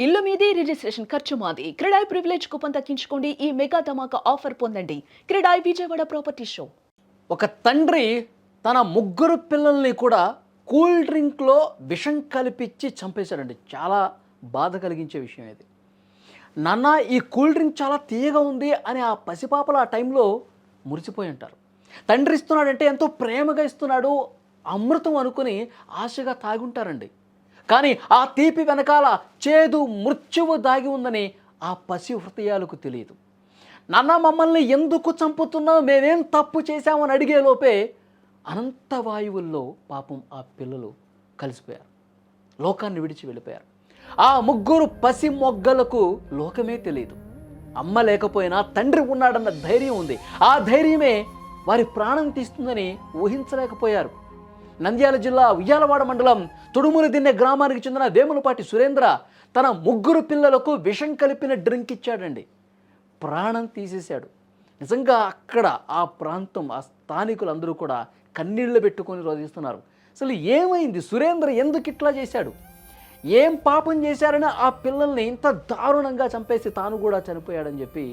ఇల్లు మీది రిజిస్ట్రేషన్ ఖర్చు మాది. క్రెడాయ్ ప్రివిలేజ్ కూపన్ తగ్గించుకోండి. ఈ మెగా ధమాకా ఆఫర్ పొందండి. CREDAI Vijayawada property show. ఒక తండ్రి తన ముగ్గురు పిల్లల్ని కూడా కూల్ డ్రింక్లో విషం కలిపిచ్చి చంపేశాడండి. చాలా బాధ కలిగించే విషయం ఇది. నాన్న ఈ కూల్ డ్రింక్ చాలా తీయగా ఉంది అని ఆ పసిపాపలు ఆ టైంలో మురిసిపోయి ఉంటారు. తండ్రి ఇస్తున్నాడంటే ఎంతో ప్రేమగా ఇస్తున్నాడు, అమృతం అనుకుని ఆశగా తాగుంటారండి. కానీ ఆ తీపి వెనకాల చేదు మృత్యువు దాగి ఉందని ఆ పసి హృదయాలకు తెలియదు. నాన్న మమ్మల్ని ఎందుకు చంపుతున్నావు, మేమేం తప్పు చేశామని అడిగే లోపే అనంత వాయువుల్లో పాపం ఆ పిల్లలు కలిసిపోయారు, లోకాన్ని విడిచి వెళ్ళిపోయారు. ఆ ముగ్గురు పసి మొగ్గలకు లోకమే తెలియదు. అమ్మ లేకపోయినా తండ్రి ఉన్నాడన్న ధైర్యం ఉంది. ఆ ధైర్యమే వారి ప్రాణం తీస్తుందని ఊహించలేకపోయారు. నంద్యాల జిల్లా ఉయ్యాలవాడ మండలం తుడుములదిన్నె గ్రామానికి చెందిన వేములపాటి సురేంద్ర తన ముగ్గురు పిల్లలకు విషం కలిపిన డ్రింక్ ఇచ్చాడండి. ప్రాణం తీసేశాడు. నిజంగా అక్కడ ఆ ప్రాంతం, ఆ స్థానికులందరూ కూడా కన్నీళ్లు పెట్టుకొని రోధిస్తున్నారు. అసలు ఏమైంది, సురేంద్ర ఎందుకు ఇట్లా చేశాడు, ఏం పాపం చేశారని ఆ పిల్లల్ని ఇంత దారుణంగా చంపేసి తాను కూడా చనిపోయాడని చెప్పి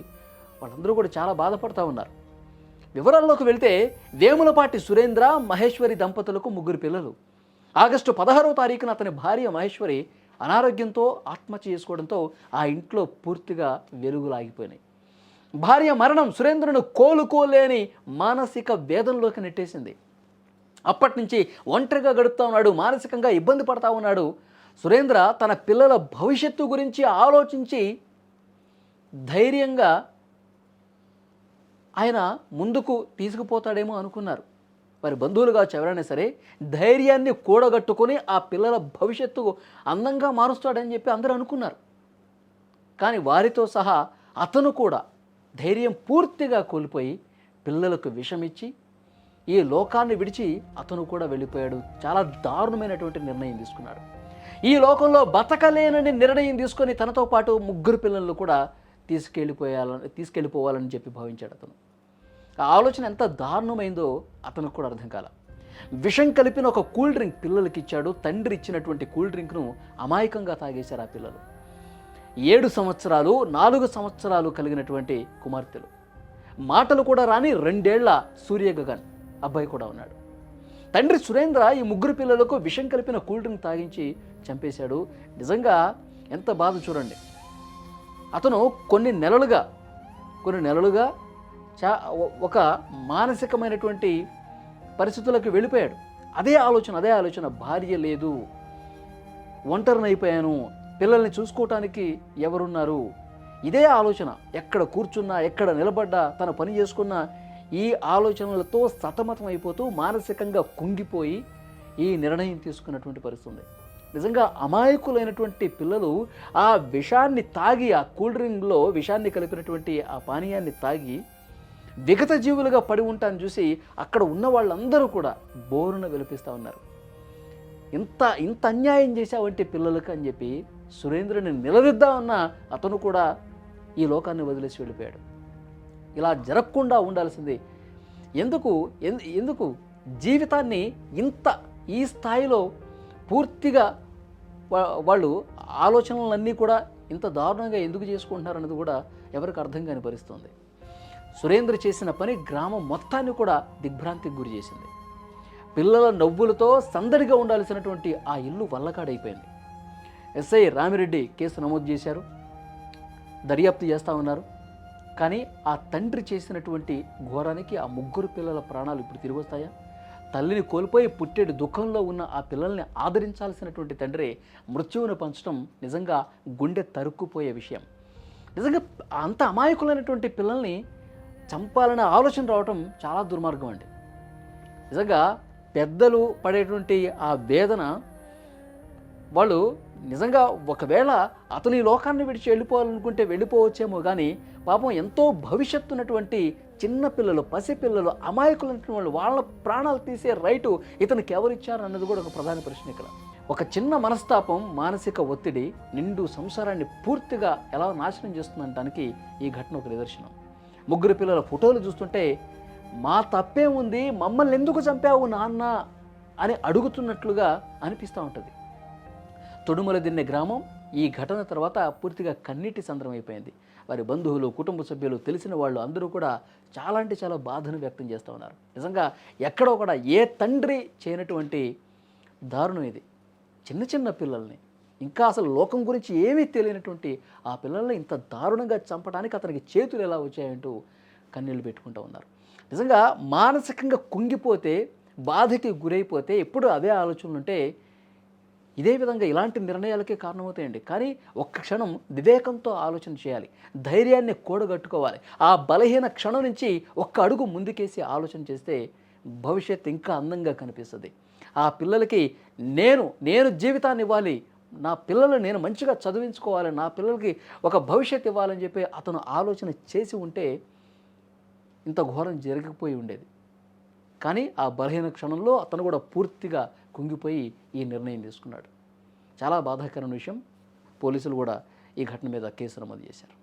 వాళ్ళందరూ కూడా చాలా బాధపడుతూ ఉన్నారు. వివరాల్లోకి వెళ్తే వేములపాటి సురేంద్ర, మహేశ్వరి దంపతులకు ముగ్గురు పిల్లలు. ఆగస్టు 16వ తారీఖున అతని భార్య మహేశ్వరి అనారోగ్యంతో ఆత్మహత్య చేసుకోవడంతో ఆ ఇంట్లో పూర్తిగా వెలుగులాగిపోయినాయి. భార్య మరణం సురేంద్రను కోలుకోలేని మానసిక వేదనలోకి నెట్టేసింది. అప్పటి నుంచి ఒంటరిగా గడుపుతా ఉన్నాడు, మానసికంగా ఇబ్బంది పడతా ఉన్నాడు. సురేంద్ర తన పిల్లల భవిష్యత్తు గురించి ఆలోచించి ధైర్యంగా ఆయన ముందుకు తీసుకుపోతాడేమో అనుకున్నారు. వారి బంధువులుగా ఎవరైనా సరే ధైర్యాన్ని కూడగట్టుకొని ఆ పిల్లల భవిష్యత్తు అందంగా మారుస్తాడని చెప్పి అందరూ అనుకున్నారు. కానీ వారితో సహా అతను కూడా ధైర్యం పూర్తిగా కోల్పోయి పిల్లలకు విషమిచ్చి ఈ లోకాన్ని విడిచి అతను కూడా వెళ్ళిపోయాడు. చాలా దారుణమైనటువంటి నిర్ణయం తీసుకున్నాడు. ఈ లోకంలో బతకలేనని నిర్ణయం తీసుకొని తనతో పాటు ముగ్గురు పిల్లలను కూడా తీసుకెళ్ళిపోవాలని చెప్పి భావించాడు అతను. ఆ ఆలోచన ఎంత దారుణమైందో అతనికి కూడా అర్థం కాల. విషం కలిపిన ఒక కూల్ డ్రింక్ పిల్లలకి ఇచ్చాడు. తండ్రి ఇచ్చినటువంటి కూల్ డ్రింక్ను అమాయకంగా తాగేశారు ఆ పిల్లలు. 7 సంవత్సరాలు 4 సంవత్సరాలు కలిగినటువంటి కుమార్తెలు, మాటలు కూడా రాని 2 ఏళ్ల సూర్య గగన్ అబ్బాయి కూడా ఉన్నాడు. తండ్రి సురేంద్ర ఈ ముగ్గురు పిల్లలకు విషం కలిపిన కూల్ డ్రింక్ తాగించి చంపేశాడు. నిజంగా ఎంత బాధ చూడండి. అతను కొన్ని నెలలుగా ఒక మానసికమైనటువంటి పరిస్థితులకు వెళ్ళిపోయాడు. అదే ఆలోచన, భార్య లేదు, ఒంటరినైపోయాను, పిల్లల్ని చూసుకోవటానికి ఎవరున్నారు, ఇదే ఆలోచన. ఎక్కడ కూర్చున్నా, ఎక్కడ నిలబడ్డా, తన పని చేసుకున్నా ఈ ఆలోచనలతో సతమతం అయిపోతూ మానసికంగా కుంగిపోయి ఈ నిర్ణయం తీసుకున్నటువంటి పరిస్థితి ఉంది. నిజంగా అమాయకులైనటువంటి పిల్లలు ఆ విషాన్ని తాగి, ఆ కూల్ డ్రింక్లో విషాన్ని కలిపినటువంటి ఆ పానీయాన్ని తాగి విగత జీవులుగా పడి ఉంటాను చూసి అక్కడ ఉన్న వాళ్ళందరూ కూడా బోరున విలపిస్తూ ఉన్నారు. ఇంత అన్యాయం చేశావంటే పిల్లలకు అని చెప్పి సురేంద్రని నిలదీద్దామన్నా అతను కూడా ఈ లోకాన్ని వదిలేసి వెళ్ళిపోయాడు. ఇలా జరగకుండా ఉండాల్సింది. ఎందుకు జీవితాన్ని ఈ స్థాయిలో పూర్తిగా వాళ్ళు ఆలోచనలన్నీ కూడా ఇంత దారుణంగా ఎందుకు చేసుకుంటున్నారన్నది కూడా ఎవరికి అర్థం కాని పరిస్థితుంది. సురేంద్ర చేసిన పని గ్రామం మొత్తాన్ని కూడా దిగ్భ్రాంతికి గురి చేసింది. పిల్లల నవ్వులతో సందడిగా ఉండాల్సినటువంటి ఆ ఇల్లు వల్లకాడైపోయింది. ఎస్ఐ రామిరెడ్డి కేసు నమోదు చేశారు, దర్యాప్తు చేస్తూ ఉన్నారు. కానీ ఆ తండ్రి చేసినటువంటి ఘోరానికి ఆ ముగ్గురు పిల్లల ప్రాణాలు ఇప్పుడు తిరిగి వస్తాయా? తల్లిని కోల్పోయి పుట్టేడు దుఃఖంలో ఉన్న ఆ పిల్లల్ని ఆదరించాల్సినటువంటి తండ్రి మృత్యువును పంచడం నిజంగా గుండె తరుక్కుపోయే విషయం. నిజంగా అంత అమాయకులైనటువంటి పిల్లల్ని చంపాలనే ఆలోచన రావటం చాలా దుర్మార్గం అండి. నిజంగా పెద్దలు పడేటువంటి ఆ వేదన, వాళ్ళు నిజంగా ఒకవేళ అతను ఈ లోకాన్ని విడిచి వెళ్ళిపోవాలనుకుంటే వెళ్ళిపోవచ్చేమో, కానీ పాపం ఎంతో భవిష్యత్తు ఉన్నటువంటి చిన్నపిల్లలు, పసిపిల్లలు, అమాయకులైనటువంటి వాళ్ళ ప్రాణాలు తీసే రైటు ఇతనికి ఎవరిచ్చారు అన్నది కూడా ఒక ప్రధాన ప్రశ్న ఇక్కడ. ఒక చిన్న మనస్తాపం, మానసిక ఒత్తిడి నిండు సంసారాన్ని పూర్తిగా ఎలా నాశనం చేస్తుందనడానికి ఈ ఘటన ఒక నిదర్శనం. ముగ్గురు పిల్లల ఫోటోలు చూస్తుంటే మా తప్పే ఉంది, మమ్మల్ని ఎందుకు చంపావు నాన్న అని అడుగుతున్నట్లుగా అనిపిస్తూ ఉంటుంది. తొడుమలదిన్నె గ్రామం ఈ ఘటన తర్వాత పూర్తిగా కన్నీటి సంద్రం అయిపోయింది. వారి బంధువులు, కుటుంబ సభ్యులు, తెలిసిన వాళ్ళు అందరూ కూడా చాలా అంటే చాలా బాధను వ్యక్తం చేస్తూ ఉన్నారు. నిజంగా ఎక్కడో కూడా ఏ తండ్రి చేయనటువంటి దారుణం ఇది. చిన్న చిన్న పిల్లల్ని, ఇంకా అసలు లోకం గురించి ఏమీ తెలియనటువంటి ఆ పిల్లల్ని ఇంత దారుణంగా చంపడానికి అతనికి చేతులు ఎలా వచ్చాయంటూ కన్నీళ్లు పెట్టుకుంటూ ఉన్నారు. నిజంగా మానసికంగా కుంగిపోతే, బాధకి గురైపోతే ఎప్పుడు అదే ఆలోచనలు ఉంటే ఇదే విధంగా ఇలాంటి నిర్ణయాలకే కారణమవుతాయండి. కానీ ఒక్క క్షణం వివేకంతో ఆలోచన చేయాలి, ధైర్యాన్ని కూడగట్టుకోవాలి. ఆ బలహీన క్షణం నుంచి ఒక్క అడుగు ముందుకేసి ఆలోచన చేస్తే భవిష్యత్తు ఇంకా అందంగా కనిపిస్తుంది. ఆ పిల్లలకి నేను జీవితాన్ని ఇవ్వాలి, నా పిల్లలు నేను మంచిగా చదివించుకోవాలి, నా పిల్లలకి ఒక భవిష్యత్తు ఇవ్వాలని చెప్పి అతను ఆలోచన చేసి ఉంటే ఇంత ఘోరం జరిగిపోయి ఉండేది. కానీ ఆ బలహీన క్షణంలో అతను కూడా పూర్తిగా కుంగిపోయి ఈ నిర్ణయం తీసుకున్నాడు. చాలా బాధాకరమైన విషయం. పోలీసులు కూడా ఈ ఘటన మీద కేసు నమోదు చేశారు.